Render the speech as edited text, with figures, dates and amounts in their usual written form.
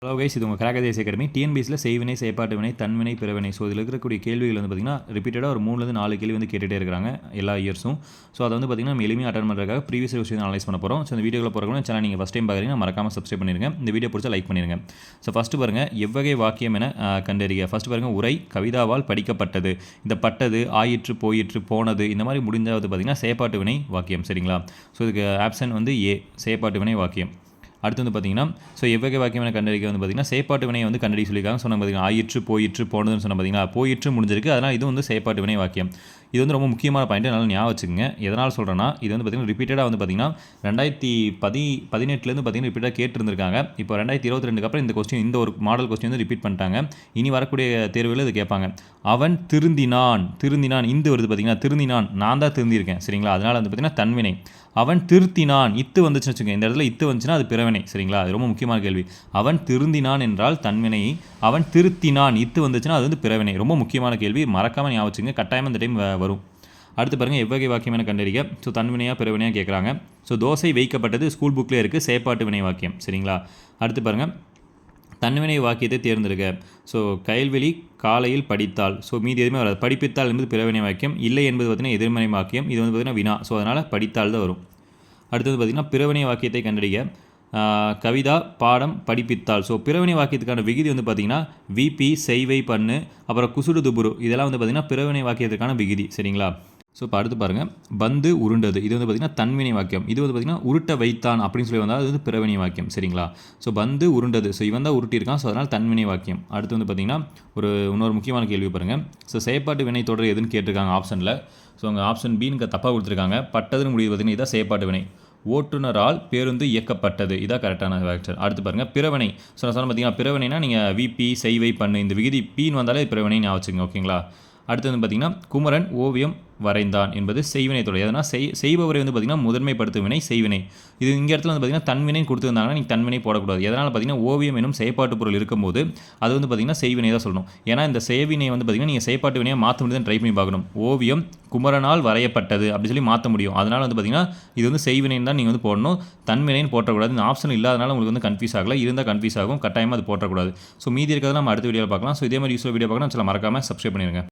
Hello guys, இது உங்கள் crack these academy. டிஎன்பிஎஸ்சியில் செய்வினை, செயற்பாட்டு வினை, தன்வினை, பிறவினை. ஸோ இதில் இருக்கக்கூடிய கேள்விகள் வந்து பார்த்திங்கன்னா ரிப்பீட்டடாக ஒரு 3-4 கேள்வி வந்து கேட்டுகிட்டே இருக்கிறாங்க எல்லா இயர்ஸும். ஸோ அதை வந்து பார்த்திங்கன்னா நம்ம எளிமையாக அட்டன் பண்ணுறதுக்காக ப்ரீவியஸ் விஷயம் அனலைஸ் பண்ண போகிறோம். ஸோ இந்த வீடியோவில் போகிறவங்க சேனல் நீங்கள் ஃபஸ்ட் டைம் பார்க்குறீங்கன்னா மறக்காமல் சப்ஸ்கிரைப் பண்ணிடுங்க. இந்த வீடியோ பிடிச்சா லைக் பண்ணிடுங்க. ஸோ ஃபஸ்ட்டு பாருங்கள், எவ்வகை வாக்கியம் என கண்டறிக. ஃபஸ்ட்டு பாருங்கள், உரை கவிதாவால் படிக்கப்பட்டது. இந்த பட்டது, ஆயிற்று, போயிற்று, போனது, இந்த மாதிரி முடிஞ்சாவது பார்த்திங்கன்னா செயற்பாட்டு வினை வாக்கியம். சரிங்களா? ஸோ இதுக்கு ஆப்ஷன் வந்து ஏ, செயற்பாட்டு வினை வாக்கியம். அடுத்து வந்து பார்த்திங்கன்னா, ஸோ எவ்வகை வாக்கியம் என கண்டறிக்க வந்து பார்த்திங்கன்னா செயற்பாட்டு வினையை வந்து கண்டறி சொல்லியிருக்காங்க. சொன்னாங்க பார்த்திங்கன்னா ஆயிற்று, போயிற்று, போனதுன்னு சொன்ன பார்த்திங்கன்னா போயிற்று முடிஞ்சிருக்கு. அதனால் இது வந்து செயற்பாட்டு வினை வாக்கியம். இது வந்து ரொம்ப முக்கியமான பாயிண்ட், அதனால் ஞாபகம் வச்சுக்கோங்க. எதனால் சொல்கிறேன்னா, இது வந்து பார்த்திங்கன்னா ரிப்பீட்டடாக வந்து பார்த்திங்கன்னா 2018 பார்த்திங்கன்னா ரிப்பீட்டாக கேட்டுருந்துருக்காங்க. இப்போ 2022 அப்புறம் இந்த கொஸ்டின், இந்த ஒரு மாடல் கொஸ்டின் வந்து ரிப்பீட் பண்ணிட்டாங்க. இனி வரக்கூடிய தேர்வுகளில் இது கேட்பாங்க. அவன் திருந்தினான், திருந்தினான் இந்த வருது பார்த்திங்கன்னா, திருந்தினான், நான் தான் திருந்திருக்கேன். சரிங்களா? அதனால் வந்து பார்த்திங்கன்னா தன்வினை. அவன் திருத்தினான், இத்து வந்துச்சுன்னு வச்சுக்கோங்க. இந்த இடத்துல இத்து வந்துச்சுன்னா அது பிறவினை. சரிங்களா? அது ரொம்ப முக்கியமான கேள்வி. அவன் திருந்தினான் என்றால் தன்வினை, அவன் திருத்தினான் இத்து வந்துச்சுன்னா அது வந்து பிறவினை. ரொம்ப முக்கியமான கேள்வி, மறக்காமல் ஞாபகம் வச்சுங்க. கட்டாயமாக இந்த டைம் வரும். அடுத்து பாருங்கள், எவ்வகை வாக்கியம் என கண்டறிக. ஸோ தன்வினையாக பிறவினையாக கேட்குறாங்க. ஸோ தோசை வைக்கப்பட்டது ஸ்கூல் புக்லேயே இருக்குது, செயற்பாட்டு வினை வாக்கியம். சரிங்களா? அடுத்து பாருங்கள், தன்வினை வாக்கியத்தை தேர்ந்தெடுக்க. ஸோ கயல்வெளி காலையில் படித்தால். ஸோ மீதி எதுவுமே வராது. படிப்பித்தால் என்பது பிறவினை வாக்கியம். இல்லை என்பது பார்த்திங்கன்னா எதிர்மறை வாக்கியம். இது வந்து பார்த்திங்கன்னா வினா. ஸோ அதனால் படித்தால் தான் வரும். அடுத்தது பார்த்திங்கன்னா பிறவினை வாக்கியத்தை கண்டறிக. கவிதா பாடம் படிப்பித்தால். ஸோ பிறவினை வாக்கியத்துக்கான விகுதி வந்து பார்த்திங்கன்னா விபி, செய்வை, பண்ணு, அப்புறம் குசுடு, துபுரு, இதெல்லாம் வந்து பார்த்திங்கன்னா பிறவினை வாக்கியத்துக்கான விகுதி. சரிங்களா? ஸோ இப்போ அடுத்து பாருங்கள், பந்து உருண்டது. இது வந்து பார்த்திங்கன்னா தன்வினை வாக்கியம். இது வந்து பார்த்திங்கன்னா உருட்ட வைத்தான் அப்படின்னு சொல்லி வந்தால் அது வந்து பிறவினை வாக்கியம். சரிங்களா? ஸோ பந்து உருண்டது. ஸோ இவன் தான் உருட்டியிருக்கான். ஸோ அதனால் தன்வினை வாக்கியம். அடுத்து வந்து பார்த்திங்கன்னா இன்னொரு முக்கியமான கேள்வி பாருங்கள். ஸோ செயற்பாட்டு வினை தொடர் எதுன்னு கேட்டிருக்காங்க ஆப்ஷனில். ஸோ அங்கே ஆப்ஷன் பின்னு தப்பாக கொடுத்துருக்காங்க. பட்டதுன்னு முடிவு பார்த்திங்கன்னா இதான் செயற்பாட்டு வினை. ஓட்டுநரால் பேருந்து இயக்கப்பட்டது, இதான் கரெக்டான ஆக்சர். அடுத்து பாருங்கள், பிறவினை. ஸோ நான் சொன்ன பார்த்தீங்கன்னா பிறவினைனா நீங்கள் விபி, செய்வை, பண்ணு, இந்த விகுதி பின்னு வந்தாலே பிறவினை ஞாபகம் வச்சுங்க. ஓகேங்களா? அடுத்து வந்து பார்த்திங்கன்னா குமரன் ஓவியம் வரைந்தான் என்பது செய்வினை தொடர். எதனா செய்பவரை வந்து பார்த்திங்கன்னா முதன்மைப்படுத்தும் வினை செய்வினை. இது இங்கே இடத்துல வந்து பார்த்திங்கன்னா தன்வினை கொடுத்துருந்தாங்கன்னா நீங்கள் தன்வினை போடக்கூடாது. எதனால் பார்த்திங்கன்னா ஓவியம் எனும் செயற்பாட்டு பொருள் இருக்கும்போது அது வந்து பார்த்திங்கன்னா செய்வினை தான் சொல்லணும். ஏன்னா இந்த செய்வினை வந்து பார்த்திங்கன்னா நீங்கள் செயற்பாட்டு வினையை மாற்ற முடியுதுன்னு ட்ரை பண்ணி பார்க்கணும். ஓவியம் குமரனால் வரையப்பட்டது அப்படி சொல்லி மாற்ற முடியும். அதனால் வந்து பார்த்திங்கன்னா இது வந்து செய்வினைன்னு தான் நீங்கள் வந்து போடணும், தன்வினைன்னு போட்டக்கூடாது. இந்த ஆப்ஷன் இல்லாதனால உங்களுக்கு வந்து கன்ஃபியூஸ் ஆகலை. இருந்தால் கன்ஃபியூஸ் ஆகும். கட்டாயமாக அது போட்டக்கூடாது. ஸோ மீதி இருக்கிறது நம்ம அடுத்த வீடியோவில் பார்க்கலாம். ஸோ இதே மாதிரி யூஸ்ஃபுல் வீடியோ பார்க்கணும். மறக்காமல் சப்ஸ்கிரைப் பண்ணிடுங்க.